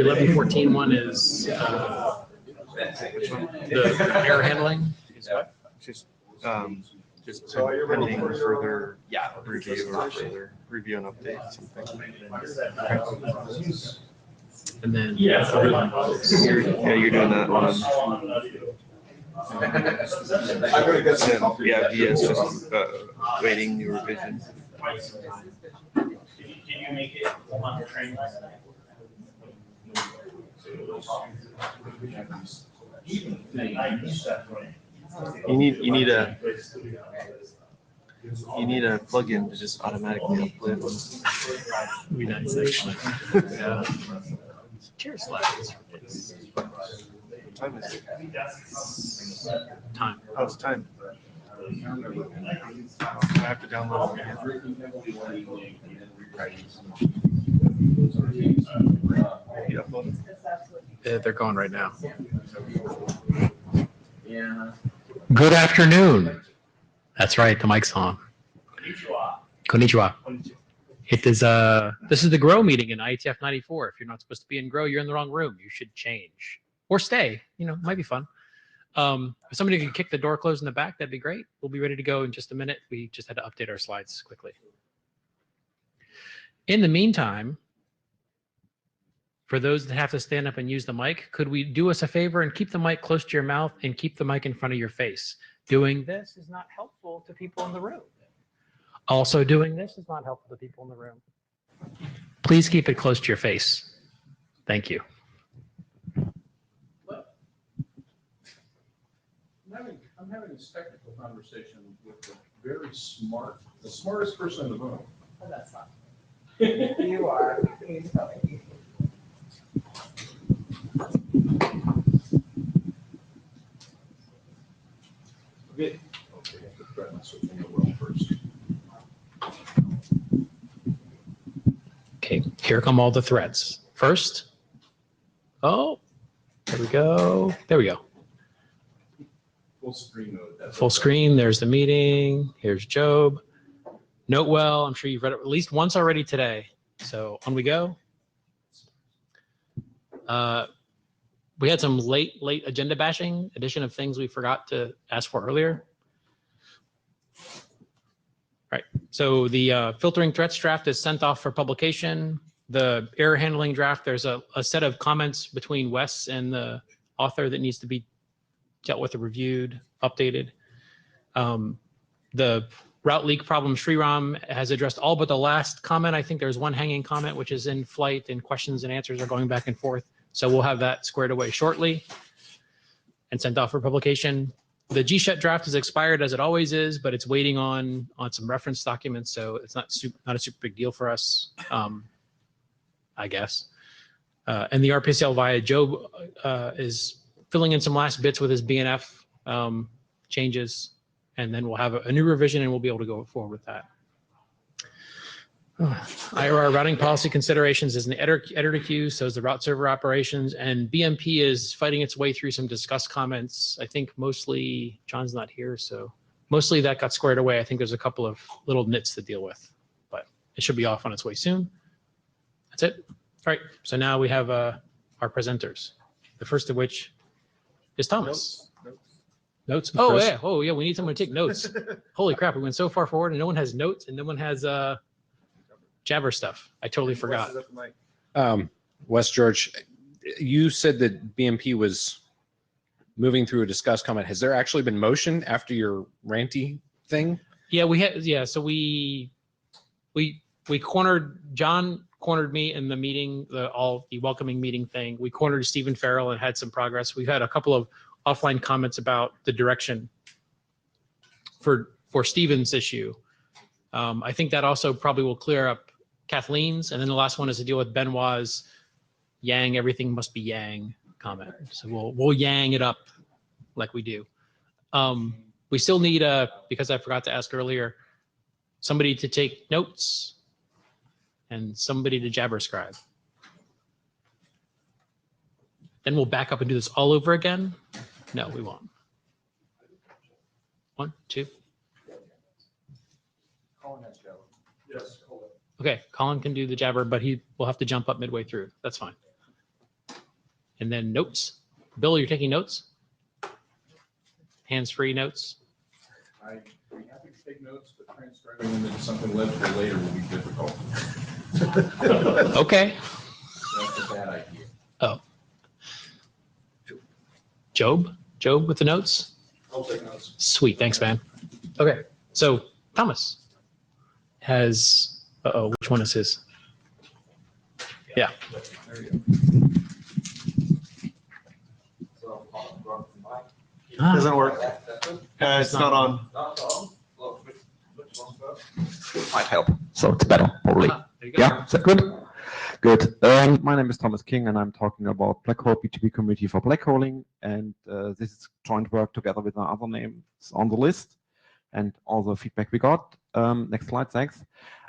the 1114 one is the error handling. Is what? Just pending further review or further review and update something. And then Yeah, you're doing that one. Yeah, VS just waiting new revision. Can you make it on the train? You need a plugin to just automatically upload. would be nice actually. Yeah. Cheers, slides. What time is it? Time. Oh, it's time. I have to download it again. They're going right now. Good afternoon. That's right, the mic's on. Konnichiwa. It is this is the GROW meeting in IETF 94. If you're not supposed to be in GROW, you're in the wrong room. You should change or stay. You know, it might be fun. If somebody can kick the door closed in the back, that'd be great. We'll be ready to go in just a minute. We just had to update our slides quickly. In the meantime, for those that have to stand up and use the mic, could we do us a favor and keep the mic close to your mouth and keep the mic in front of your face? Doing this is not helpful to people in the room. Also doing this is not helpful to people in the room. Please keep it close to your face. Thank you. I'm having this technical conversation with the very smart, the smartest person in the room. Oh, that's not. You are. Please tell me. Okay, the thread must have been well first. Okay, here come all the threads. First, oh, there we go. There we go. Full screen mode. Full screen. There's the meeting. Here's Job. Note well. I'm sure you've read it at least once already today. So on we go. We had some late agenda bashing, addition of things we forgot to ask for earlier. Right. So the filtering threats draft is sent off for publication. The error handling draft, there's a set of comments between Wes and the author that needs to be dealt with or reviewed, updated. The route leak problem, Sriram has addressed all but the last comment. I think there's one hanging comment which is in flight and questions and answers are going back and forth. So we'll have that squared away shortly and sent off for publication. The GSHET draft is expired as it always is, but it's waiting on some reference documents. So it's not a super big deal for us, I guess. And the RPCL via Job is filling in some last bits with his BNF changes, and then we'll have a new revision and we'll be able to go forward with that. IRR routing policy considerations is an editor queue, so is the route server operations, and BMP is fighting its way through some discussed comments. I think mostly, John's not here, so mostly that got squared away. I think there's a couple of little nits to deal with, but it should be off on its way soon. That's it. All right, so now we have our presenters, the first of which is Thomas. Notes. Oh yeah, we need someone to take notes. Holy crap, we went so far forward and no one has notes and no one has Jabber stuff. I totally forgot. Wes George, you said that BMP was moving through a discussed comment. Has there actually been motion after your ranty thing? Yeah, we had. Yeah, so we cornered John cornered me in the meeting, the welcoming meeting thing. We cornered Stephen Farrell and had some progress. We've had a couple of offline comments about the direction for Stephen's issue. I think that also probably will clear up Kathleen's, and then the last one is to deal with Benoit's Yang, everything must be Yang comment. So we'll Yang it up like we do. We still need because I forgot to ask earlier, somebody to take notes and somebody to Jabber scribe. Then we'll back up and do this all over again. No, we won't. 1, 2. Colin has Joe. Yes, Colin. Okay, Colin can do the Jabber, but he will have to jump up midway through. That's fine. And then notes. Bill, you're taking notes? Hands-free notes? I'd be happy to take notes, but transcribing them into something legible later will be difficult. Okay. That's a bad idea. Oh. Job with the notes? I'll take notes. Sweet. Thanks, man. Okay. So Thomas has, which one is his? Yeah. There you go. Doesn't work. It's not on. Might help. So it's better, probably. There you go. Yeah, is that good? Good. My name is Thomas King, and I'm talking about Black Hole BGP community for black holing. And this is joint work together with our other names on the list and all the feedback we got. Next slide, thanks.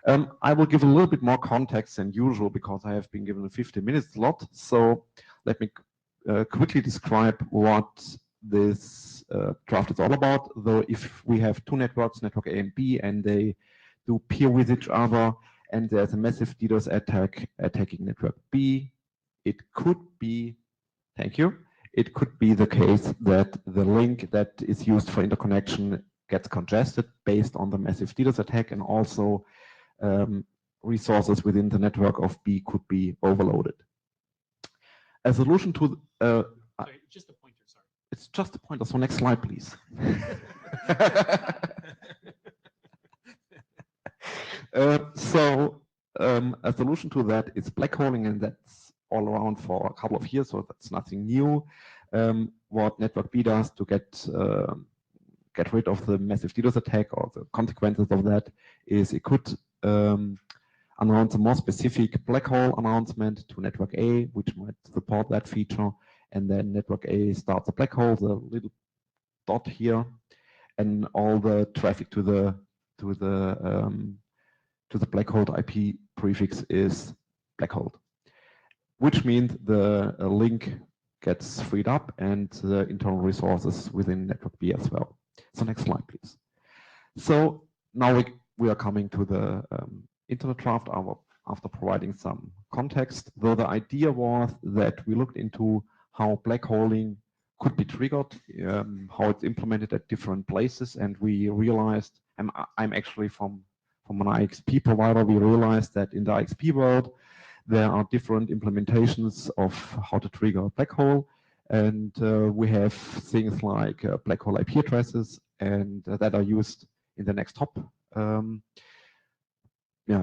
I will give a little bit more context than usual because I have been given a 50-minute slot. So let me quickly describe what this draft is all about. Though if we have two networks, network A and B, and they do peer with each other, and there's a massive DDoS attack attacking network B, it could be, thank you, it could be the case that the link that is used for interconnection gets congested based on the massive DDoS attack, and also resources within the network of B could be overloaded. A solution to Sorry, just a pointer, sorry. it's just a pointer, so next slide, please. A solution to that is black holing, and that's all around for a couple of years, so that's nothing new. What network B does to get rid of the massive DDoS attack or the consequences of that is it could announce a more specific black hole announcement to network A, which might support that feature, and then network A starts a black hole, the little dot here, and all the traffic to the black hole IP prefix is black hole, which means the link gets freed up and the internal resources within network B as well. So next slide, please. So now we are coming to the internet draft after providing some context, though the idea was that we looked into how black holing could be triggered, how it's implemented at different places, and we realized, I'm actually from an IXP provider, we realized that in the IXP world, there are different implementations of how to trigger a black hole. And we have things like black hole IP addresses, and that are used in the next hop. In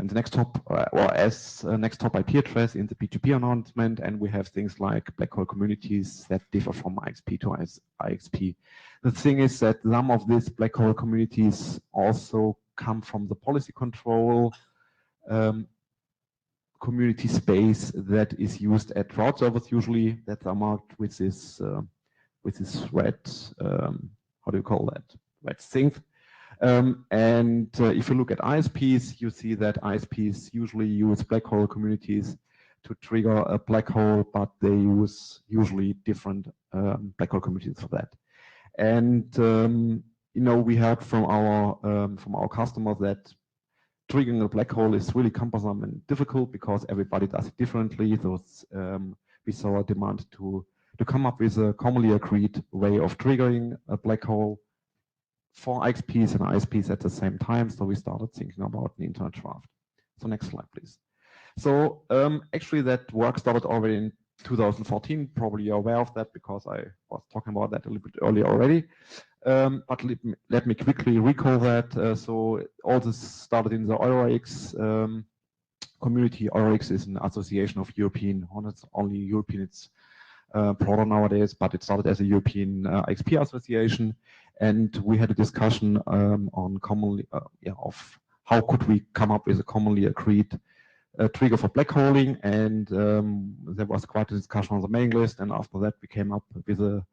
the next hop, or as a next hop IP address in the BGP announcement. And we have things like black hole communities that differ from IXP to IXP. The thing is that some of these black hole communities also come from the policy control community space that is used at route servers usually, that are marked with this red, how do you call that? Red thing. If you look at ISPs, you see that ISPs usually use black hole communities to trigger a black hole, but they use usually different black hole communities for that. And we heard from our customers that triggering a black hole is really cumbersome and difficult because everybody does it differently. So we saw a demand to come up with a commonly agreed way of triggering a black hole for IXPs and ISPs at the same time. So we started thinking about the internet draft. So next slide, please. So actually that work started already in 2014. Probably you're aware of that because I was talking about that a little bit earlier already. But let me quickly recall that. So all this started in the EuroX community. EuroX is an association of European, it's only European, it's broader nowadays, but it started as a European IXP association. And we had a discussion on commonly, of how could we come up with a commonly agreed trigger for black holing. And there was quite a discussion on the mailing list. And after that, we came up with a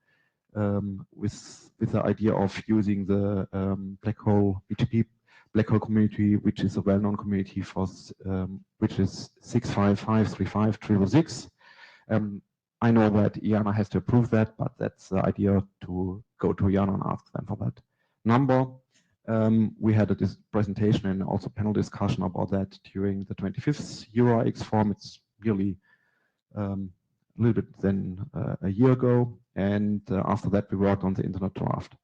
with the idea of using the black hole BGP black hole community, which is a well-known community for which is 6553566. I know that IANA has to approve that, but that's the idea to go to IANA and ask them for that number. We had a presentation and also panel discussion about that during the 25th EuroX forum. It's really little bit than a year ago. And after that, we worked on the internet draft.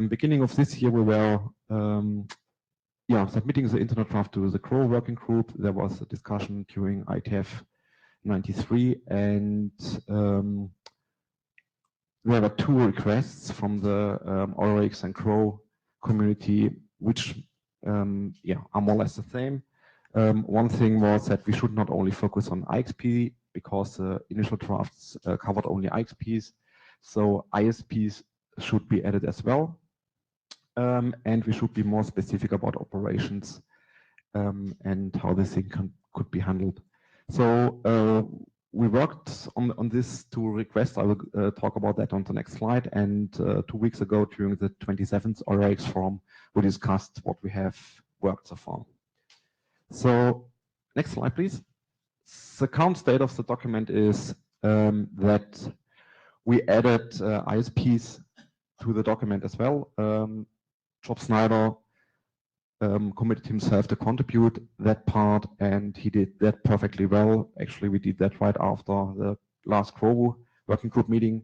Beginning of this year, we were submitting the internet draft to the GROW working group. There was a discussion during IETF 93, and there were 2 requests from the ORX and GROW community, which are more or less the same. One thing was that we should not only focus on IXP, because the initial drafts covered only IXPs, so ISPs should be added as well. And we should be more specific about operations and how this thing could be handled. So we worked on these 2 requests. I will talk about that on the next slide. And 2 weeks ago, during the 27th ORX forum, we discussed what we have worked so far. So next slide, please. The current state of the document is that we added ISPs to the document as well. Job Snyder committed himself to contribute that part, and he did that perfectly well. Actually, we did that right after the last GROW working group meeting.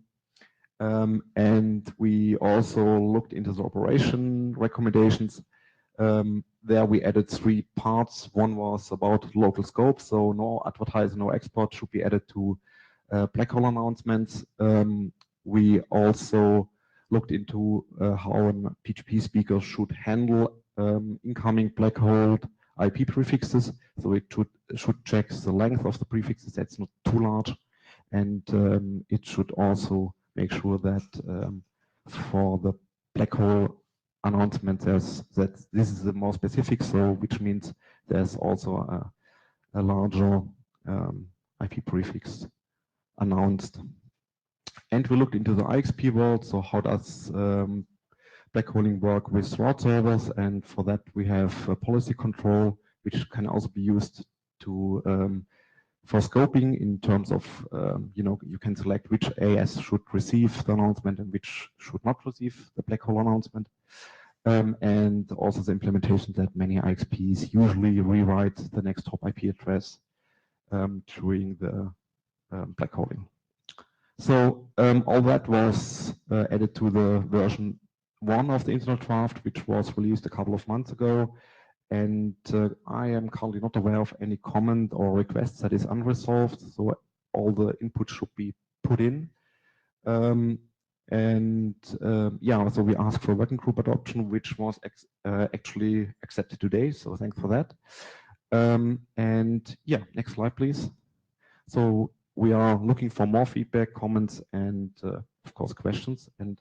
And we also looked into the operation recommendations. There we added 3 parts. One was about local scope, so no advertising, no export should be added to black hole announcements. We also looked into how a PGP speaker should handle incoming black hole IP prefixes. So it should check the length of the prefixes, that's not too large. And it should also make sure that for the black hole announcement, that this is the more specific, so which means there's also a larger IP prefix announced. And we looked into the IXP world, so how does black holing work with route servers, and for that we have a policy control, which can also be used to for scoping in terms of, you can select which AS should receive the announcement and which should not receive the black hole announcement. And also the implementation that many IXPs usually rewrite the next top IP address during the black holing. So all that was added to the version 1 of the internet draft, which was released a couple of months ago. And I am currently not aware of any comment or requests that is unresolved. So all the input should be put in. So we asked for working group adoption, which was actually accepted today. So thanks for that. Next slide, please. So we are looking for more feedback, comments, and of course questions. And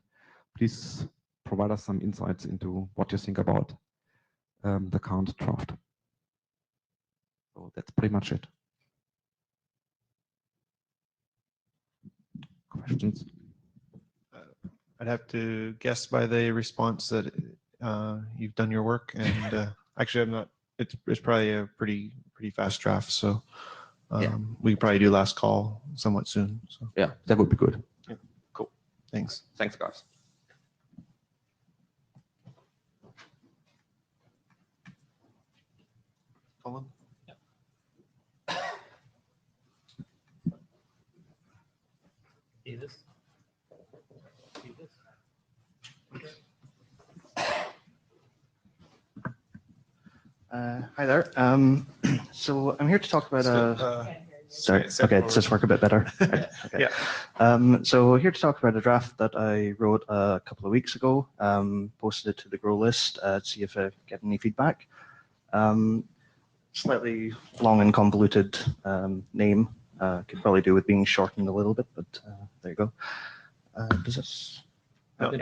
please provide us some insights into what you think about the current draft. So that's pretty much it. Questions? I'd have to guess by the response that you've done your work, and actually I'm not. It's probably a pretty fast draft, so we can probably do last call somewhat soon. So yeah, that would be good. Yeah, cool. Thanks. Thanks, guys. Colin? See this? See this? Hi there. So I'm here to talk about sorry. step Okay, forward. does this work a bit better? Right, okay. Yeah. So here to talk about a draft that I wrote a couple of weeks ago. Posted it to the GROW list to see if I get any feedback. Slightly long and convoluted name. Could probably do with being shortened a little bit, but there you go. Does this? No. That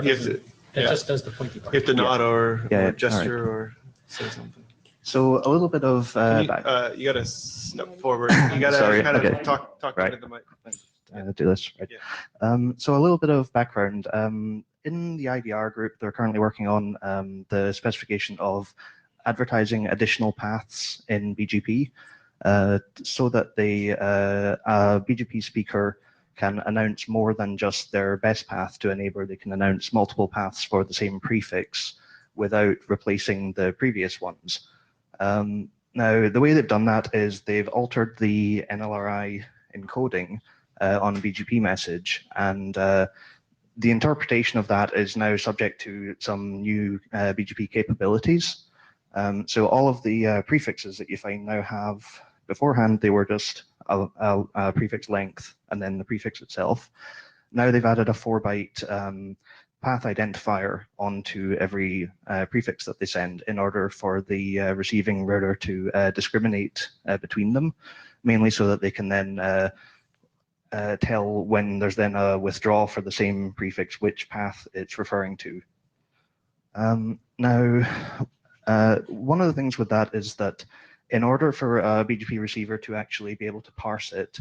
You have to, just does the pointy part. you have to nod or Yeah, gesture all or say something. So a little bit of You gotta step forward. You gotta Sorry, kind of okay. talk Right. into the mic. do this, right? Yeah. So a little bit of background. In the IDR group, they're currently working on the specification of advertising additional paths in BGP so that a BGP speaker can announce more than just their best path to a neighbor. They can announce multiple paths for the same prefix without replacing the previous ones. Now, the way they've done that is they've altered the NLRI encoding on BGP message, and the interpretation of that is now subject to some new BGP capabilities. So all of the prefixes that you find now have, beforehand they were just a prefix length and then the prefix itself. Now they've added a 4-byte path identifier onto every prefix that they send in order for the receiving router to discriminate between them, mainly so that they can then tell when there's then a withdrawal for the same prefix which path it's referring to. Now, one of the things with that is that in order for a BGP receiver to actually be able to parse it,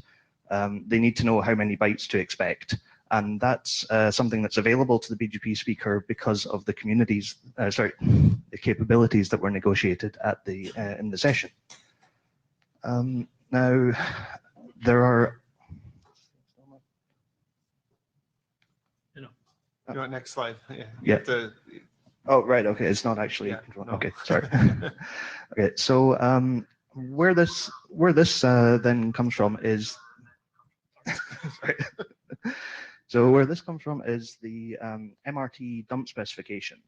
they need to know how many bytes to expect. And that's something that's available to the BGP speaker because of the the capabilities that were negotiated at the in the session. Now, there are. You want next slide? Yeah. Yeah. Oh, right. Okay. It's not actually. Yeah, no. Okay. Sorry. Okay. So where this then comes from is. Sorry. So where this comes from is the MRT dump specification.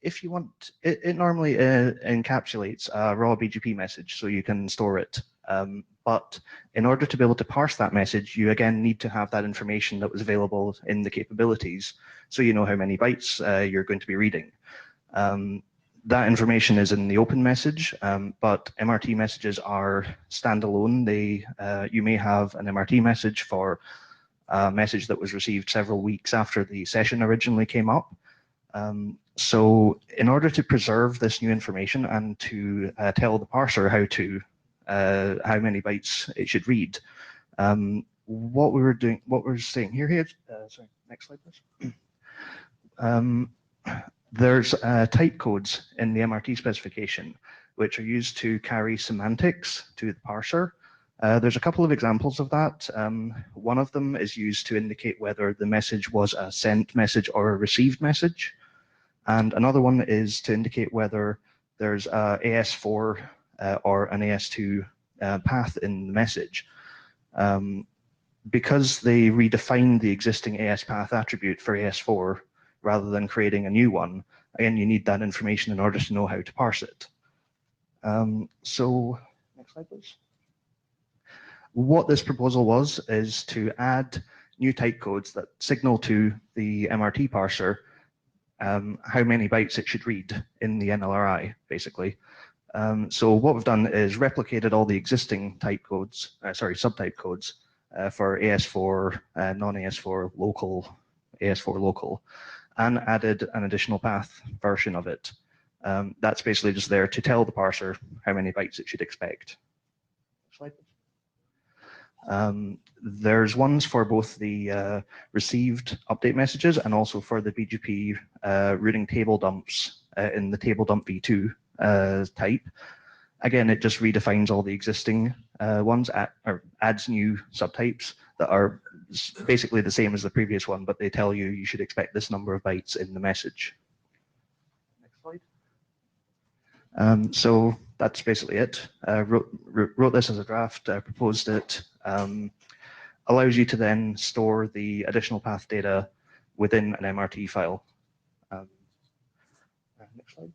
If you want, it normally encapsulates a raw BGP message, so you can store it. But in order to be able to parse that message, you again need to have that information that was available in the capabilities, so you know how many bytes you're going to be reading. That information is in the open message, but MRT messages are standalone. You may have an MRT message for a message that was received several weeks after the session originally came up. So in order to preserve this new information and to tell the parser how many bytes it should read, what we're saying here, sorry, next slide please. There's type codes in the MRT specification which are used to carry semantics to the parser. There's a couple of examples of that. One of them is used to indicate whether the message was a sent message or a received message. And another one is to indicate whether there's a AS4 or an AS2 path in the message. Because they redefined the existing AS path attribute for AS4 rather than creating a new one, again, you need that information in order to know how to parse it. So, next slide, please. What this proposal was is to add new type codes that signal to the MRT parser how many bytes it should read in the NLRI, basically. So what we've done is replicated all the existing type codes, subtype codes for AS4, non-AS4, local, AS4 local, and added an additional path version of it. That's basically just there to tell the parser how many bytes it should expect. Next slide, please. There's ones for both the received update messages and also for the BGP routing table dumps in the table dump v2 type. Again, it just redefines all the existing ones or adds new subtypes that are basically the same as the previous one, but they tell you should expect this number of bytes in the message. Next slide. So that's basically it. Wrote this as a draft, proposed it. Allows you to then store the additional path data within an MRT file. Next slide.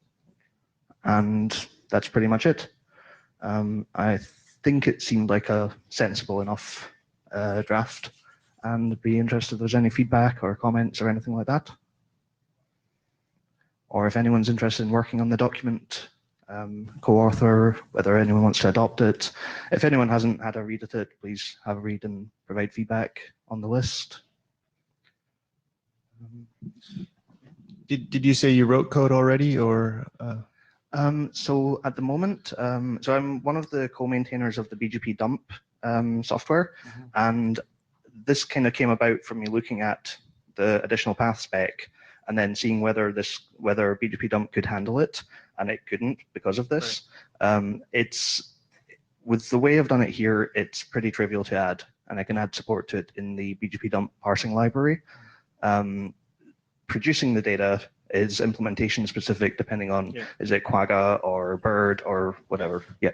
And that's pretty much it. I think it seemed like a sensible enough draft, and be interested if there's any feedback or comments or anything like that. Or if anyone's interested in working on the document, co-author, whether anyone wants to adopt it. If anyone hasn't had a read at it, please have a read and provide feedback on the list. Did you say you wrote code already, or? So at the moment, so I'm one of the co-maintainers of the BGP dump software, and this kind of came about from me looking at the additional path spec and then seeing whether BGP dump could handle it, and it couldn't because of this. Right. It's with the way I've done it here, it's pretty trivial to add, and I can add support to it in the BGP dump parsing library. Producing the data is implementation specific, depending on is it Quagga or Bird or whatever. Yeah.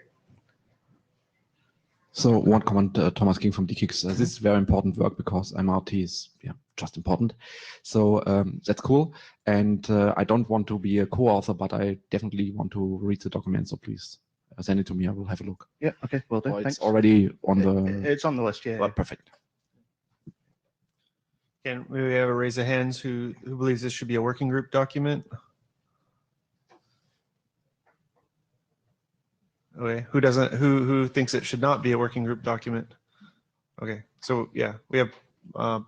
So one comment, Thomas King from DKIX. This is very important work because MRT is just important. So that's cool. And I don't want to be a co-author, but I definitely want to read the document. So please send it to me. I will have a look. Yeah, okay, will do. Or Thanks. it's already on the. It's on the list, yeah. Well, perfect. Can we have a raise of hands who believes this should be a working group document? Okay, who doesn't, who thinks it should not be a working group document? Okay, so yeah, we have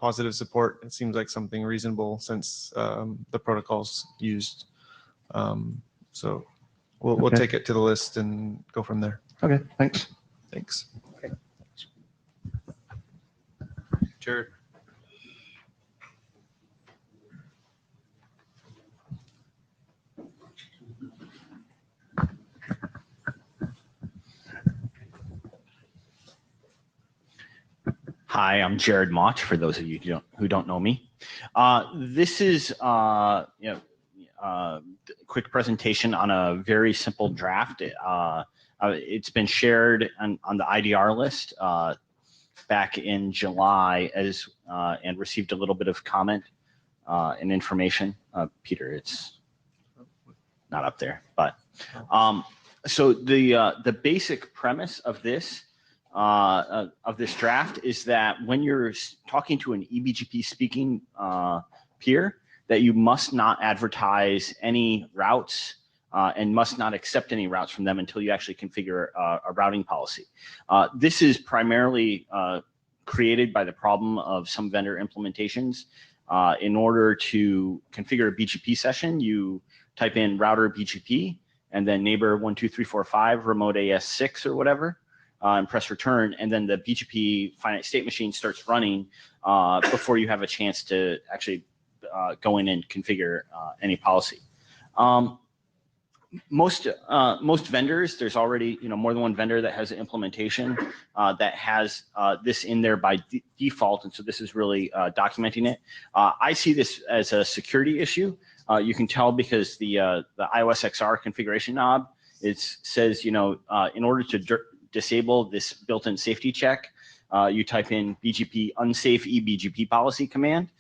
positive support. It seems like something reasonable since the protocols used. So we'll Okay. take it to the list and go from there. Okay, thanks. Thanks. Jared. Hi, I'm Jared Mott, for those of you who don't know me. This is a quick presentation on a very simple draft. It's been shared on the IDR list back in July and received a little bit of comment and information. Peter, it's not up there, but so the basic premise of this draft is that when you're talking to an eBGP speaking peer, that you must not advertise any routes and must not accept any routes from them until you actually configure a routing policy. This is primarily created by the problem of some vendor implementations. In order to configure a BGP session, you type in router BGP and then neighbor 12345 remote AS6 or whatever. And press return, and then the BGP finite state machine starts running before you have a chance to actually go in and configure any policy. Most vendors, there's already more than one vendor that has an implementation that has this in there by default, and so this is really documenting it. I see this as a security issue. You can tell because the iOS XR configuration knob, it says in order to disable this built-in safety check, you type in BGP unsafe eBGP policy command,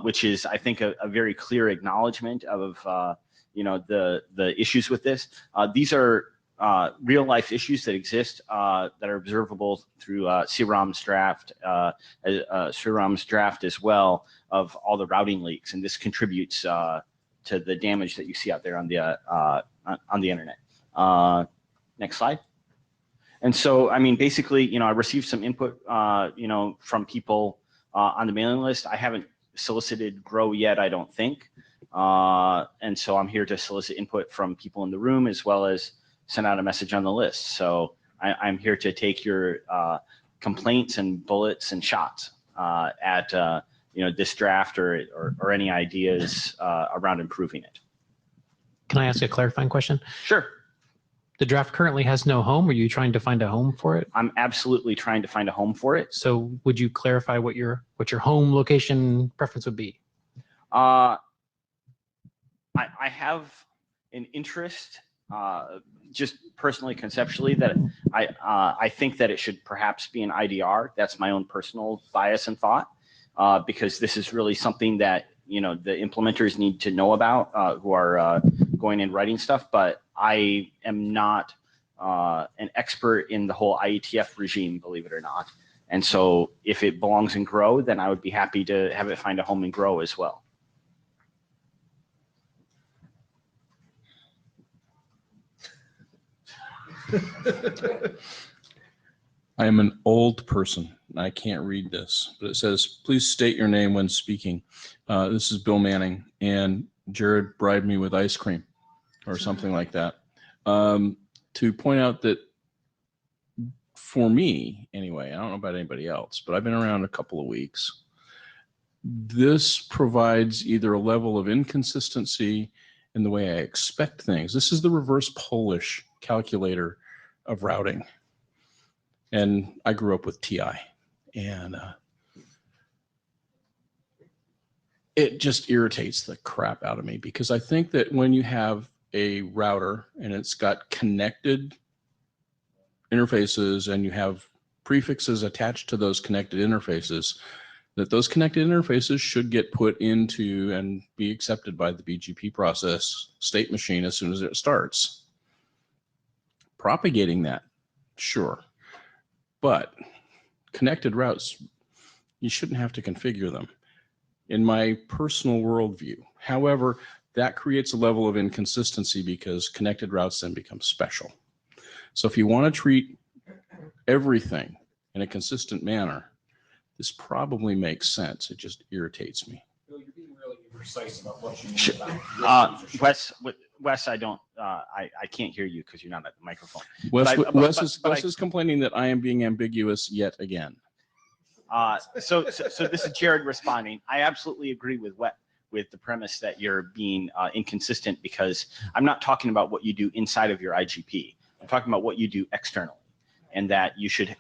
which is, I think, a very clear acknowledgement of the issues with this. These are real-life issues that exist that are observable through CROM's draft as well of all the routing leaks, and this contributes to the damage that you see out there on the internet. Next slide. And so, I mean, basically, I received some input, from people on the mailing list. I haven't solicited GROW yet, I don't think. And so I'm here to solicit input from people in the room as well as send out a message on the list. So I'm here to take your complaints and bullets and shots at this draft or any ideas around improving it. Can I ask a clarifying question? Sure. The draft currently has no home. Are you trying to find a home for it? I'm absolutely trying to find a home for it. So would you clarify what your home location preference would be? I have an interest, just personally conceptually, that I think that it should perhaps be an IDR. That's my own personal bias and thought, because this is really something that the implementers need to know about who are going and writing stuff. But I am not an expert in the whole IETF regime, believe it or not. And so if it belongs in GROW, then I would be happy to have it find a home in GROW as well. I am an old person and I can't read this, but it says, please state your name when speaking. This is Bill Manning, and Jared bribed me with ice cream or something like that. To point out that for me, anyway, I don't know about anybody else, but I've been around a couple of weeks. This provides either a level of inconsistency in the way I expect things. This is the reverse Polish calculator of routing. And I grew up with TI, and it just irritates the crap out of me, because I think that when you have a router and it's got connected interfaces and you have prefixes attached to those connected interfaces, that those connected interfaces should get put into and be accepted by the BGP process state machine as soon as it starts. Propagating that, sure. But connected routes, you shouldn't have to configure them. In my personal worldview, however, that creates a level of inconsistency because connected routes then become special. So if you want to treat everything in a consistent manner, this probably makes sense. It just irritates me. Bill, you're being really precise about what you mean Sure. about Wes, I don't, I can't hear you because you're not at the microphone. Wes, But Wes is complaining that I am being ambiguous yet again. So this is Jared responding. I absolutely agree with the premise that you're being inconsistent, because I'm not talking about what you do inside of your IGP. I'm talking about what you do externally, and that you should,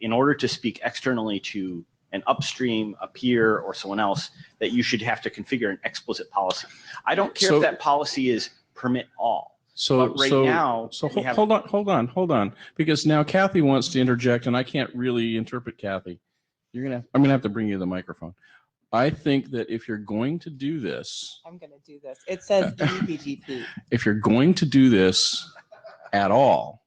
in order to speak externally to an upstream, a peer, or someone else, that you should have to configure an explicit policy. I don't care if that policy is permit all. So But right now, we have- hold on, because now Kathy wants to interject, and I can't really interpret Kathy. I'm gonna have to bring you the microphone. I think that if you're going to do this, I'm going to do this. It says EBGP. if you're going to do this at all,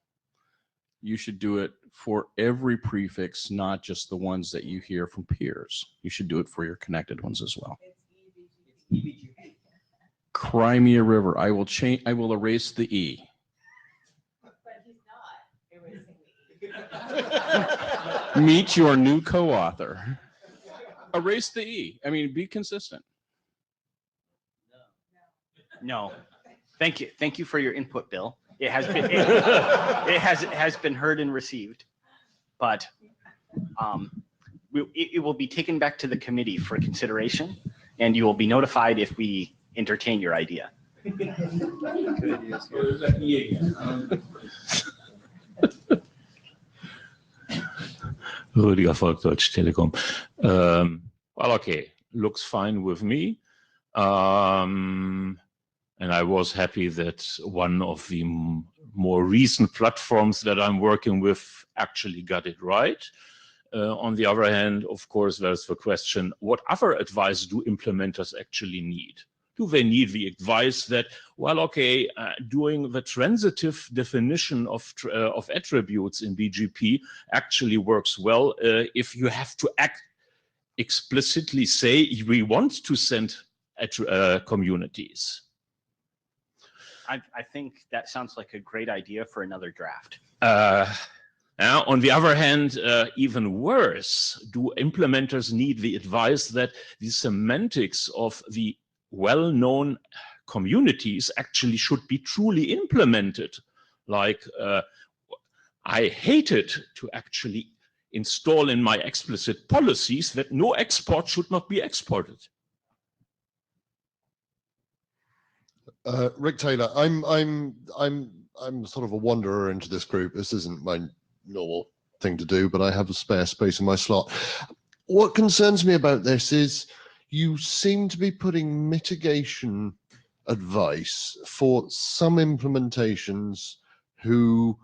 you should do it for every prefix, not just the ones that you hear from peers. You should do it for your connected ones as well. Crimea River. I will erase the E. But he's not erasing the E. Meet your new co-author. Erase the E. I mean, be consistent. No. Thank you. Thank you for your input, Bill. It has been it has been heard and received, but it will be taken back to the committee for consideration, and you will be notified if we entertain your idea. Rüdiger Volk, Deutsche Telekom. Well, okay, looks fine with me. And I was happy that one of the more recent platforms that I'm working with actually got it right. On the other hand, of course, there's the question, what other advice do implementers actually need? Do they need the advice that, well, okay, doing the transitive definition of attributes in BGP actually works well if you have to explicitly say we want to send communities? I think that sounds like a great idea for another draft. Now, on the other hand, even worse, do implementers need the advice that the semantics of the well-known communities actually should be truly implemented? Like, I hated to actually install in my explicit policies that no export should not be exported. Rick Taylor, I'm sort of a wanderer into this group. This isn't my normal thing to do, but I have a spare space in my slot. What concerns me about this is you seem to be putting mitigation advice for some implementations who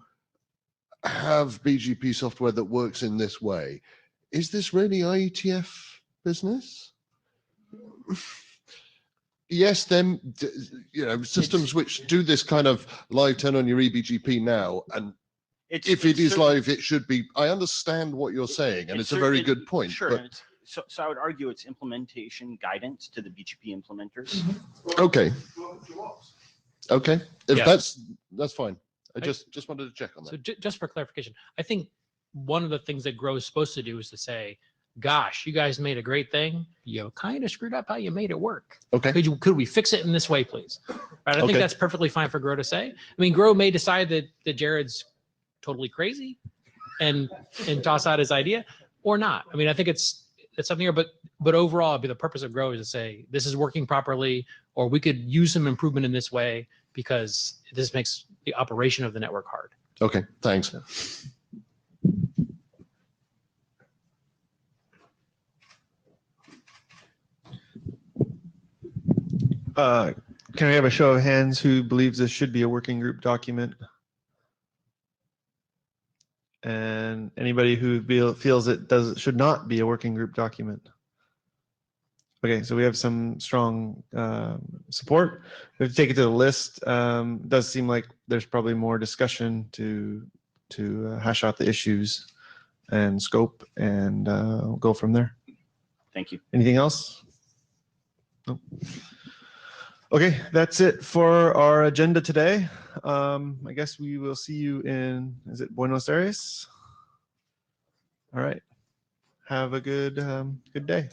have BGP software that works in this way. Is this really IETF business? Yes, then, you know, systems which do this kind of live turn on your eBGP now, and if it is live, it should be. I understand what you're saying, and it's a very good point. Sure. But, so I would argue it's implementation guidance to the BGP implementers. okay. Okay. If Yeah. that's fine. I just wanted to check on that. So just for clarification, I think one of the things that Grow is supposed to do is to say, gosh, you guys made a great thing. You kind of screwed up how you made it work. Okay. Could we fix it in this way, please? Right. I think Okay. that's perfectly fine for Grow to say. I mean, Grow may decide that Jared's totally crazy and toss out his idea or not. I mean, I think it's something here, but overall, the purpose of Grow is to say this is working properly, or we could use some improvement in this way because this makes the operation of the network hard. Okay, thanks. Can we have a show of hands who believes this should be a working group document? And anybody who feels it should not be a working group document. Okay, so we have some strong support. We have to take it to the list. It does seem like there's probably more discussion to hash out the issues and scope, and we'll go from there. Thank you. Anything else? No. Okay, that's it for our agenda today. I guess we will see you in, is it Buenos Aires? All right. Have a good day.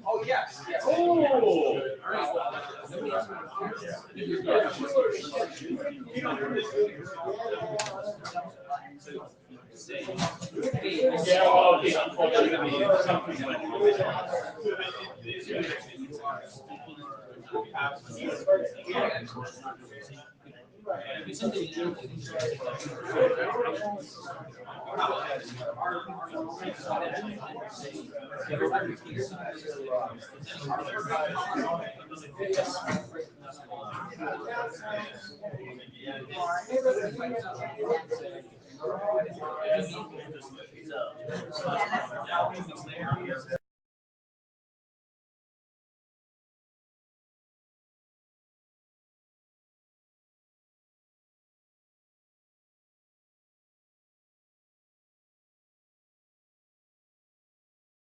Oh, yes, yes. Oh.